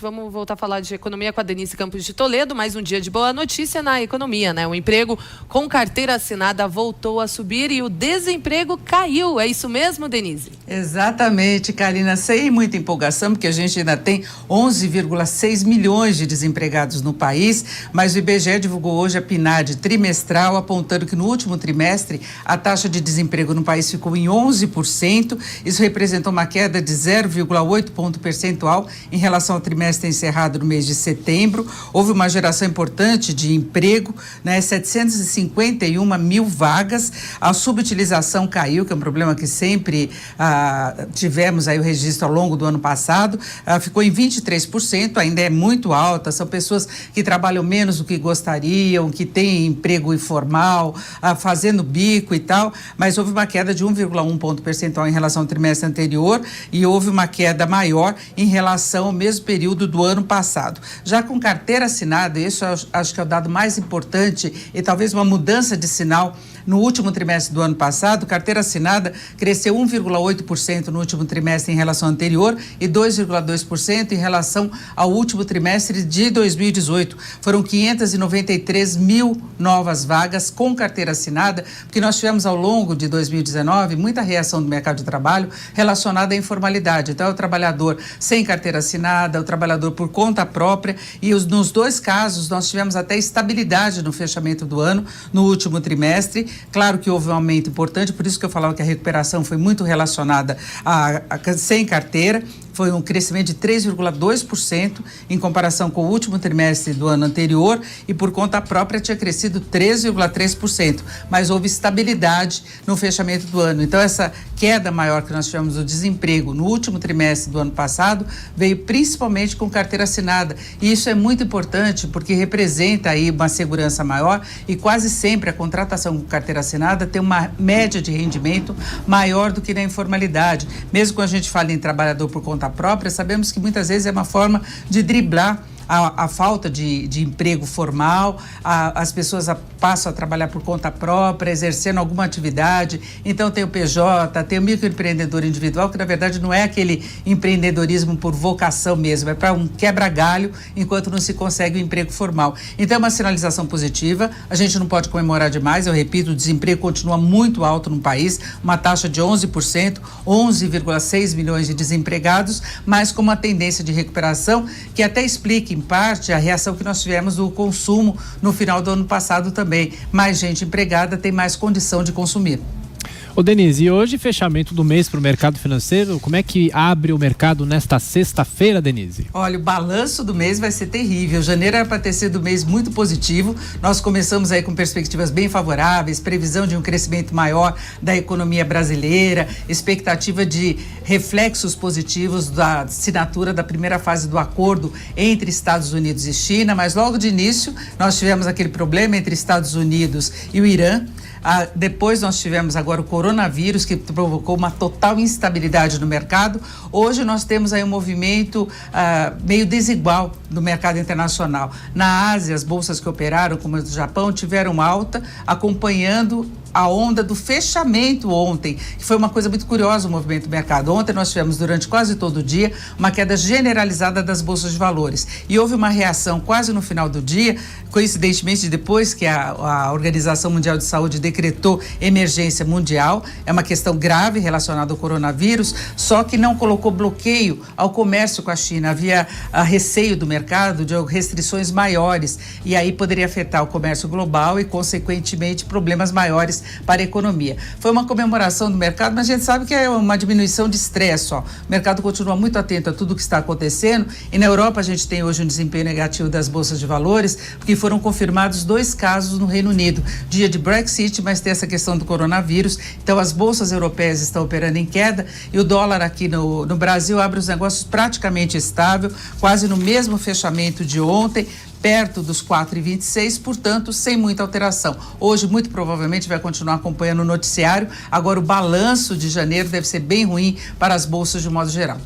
Vamos voltar a falar de economia com a Denise Campos de Toledo. Mais um dia de boa notícia na economia, né? O emprego com carteira assinada voltou a subir e o desemprego caiu. É isso mesmo, Denise? Exatamente, Karina. Sem muita empolgação, porque a gente ainda tem 11,6 milhões de desempregados no país, mas o IBGE divulgou hoje a PNAD trimestral, apontando que no último trimestre a taxa de desemprego no país ficou em 11%. Isso representou uma queda de 0,8 ponto percentual em relação ao trimestre encerrado no mês de setembro. Houve uma geração importante de emprego, né? 751 mil vagas. A subutilização caiu, que é um problema que sempre tivemos aí o registro ao longo do ano passado, ficou em 23%, ainda é muito alta. São pessoas que trabalham menos do que gostariam, que têm emprego informal, fazendo bico e tal, mas houve uma queda de 1,1 ponto percentual em relação ao trimestre anterior e houve uma queda maior em relação ao mesmo período do ano passado. Já com carteira assinada, isso acho que é o dado mais importante e talvez uma mudança de sinal. No último trimestre do ano passado, carteira assinada cresceu 1,8% no último trimestre em relação ao anterior e 2,2% em relação ao último trimestre de 2018. Foram 593 mil novas vagas com carteira assinada, porque nós tivemos ao longo de 2019 muita reação do mercado de trabalho relacionada à informalidade. Então, é o trabalhador sem carteira assinada, o trabalhador por conta própria e nos dois casos nós tivemos até estabilidade no fechamento do ano, no último trimestre. Claro que houve um aumento importante, por isso que eu falava que a recuperação foi muito relacionada a sem carteira. Foi um crescimento de 3,2% em comparação com o último trimestre do ano anterior e por conta própria tinha crescido 13,3%, mas houve estabilidade no fechamento do ano. Então essa queda maior que nós tivemos do desemprego no último trimestre do ano passado veio principalmente com carteira assinada e isso é muito importante porque representa aí uma segurança maior e quase sempre a contratação com carteira assinada tem uma média de rendimento maior do que na informalidade. Mesmo quando a gente fala em trabalhador por conta própria, sabemos que muitas vezes é uma forma de driblar a falta de emprego formal, as pessoas passam a trabalhar por conta própria, exercendo alguma atividade. Então tem o PJ, tem o microempreendedor individual, que na verdade não é aquele empreendedorismo por vocação mesmo, é para um quebra-galho enquanto não se consegue o emprego formal. Então é uma sinalização positiva, a gente não pode comemorar demais, eu repito, o desemprego continua muito alto no país, uma taxa de 11%, 11,6 milhões de desempregados, mas com uma tendência de recuperação que até explica em parte a reação que nós tivemos do consumo no final do ano passado também. Mais gente empregada tem mais condição de consumir. Ô Denise, e hoje fechamento do mês para o mercado financeiro, como é que abre o mercado nesta sexta-feira, Denise? Olha, o balanço do mês vai ser terrível. Janeiro era para ter sido um mês muito positivo. Nós começamos aí com perspectivas bem favoráveis, previsão de um crescimento maior da economia brasileira, expectativa de reflexos positivos da assinatura da primeira fase do acordo entre Estados Unidos e China, mas logo de início nós tivemos aquele problema entre Estados Unidos e o Irã. Depois nós tivemos agora o coronavírus, que provocou uma total instabilidade no mercado. Hoje nós temos aí um movimento meio desigual no mercado internacional. Na Ásia, as bolsas que operaram, como a do Japão, tiveram alta, acompanhando a onda do fechamento ontem, que foi uma coisa muito curiosa o movimento do mercado. Ontem nós tivemos, durante quase todo o dia, uma queda generalizada das bolsas de valores. E houve uma reação quase no final do dia, coincidentemente depois que a Organização Mundial de Saúde decretou emergência mundial. É uma questão grave relacionada ao coronavírus, só que não colocou bloqueio ao comércio com a China. Havia receio do mercado de restrições maiores e aí poderia afetar o comércio global e, consequentemente, problemas maiores para a economia. Foi uma comemoração do mercado, mas a gente sabe que é uma diminuição de estresse. O mercado continua muito atento a tudo o que está acontecendo e na Europa a gente tem hoje um desempenho negativo das bolsas de valores, porque foram confirmados 2 casos no Reino Unido. Dia de Brexit, mas tem essa questão do coronavírus. Então as bolsas europeias estão operando em queda e o dólar aqui no Brasil abre os negócios praticamente estável, quase no mesmo fechamento de ontem, perto dos 4,26, portanto, sem muita alteração. Hoje, muito provavelmente, vai continuar acompanhando o noticiário. Agora, o balanço de janeiro deve ser bem ruim para as bolsas de modo geral.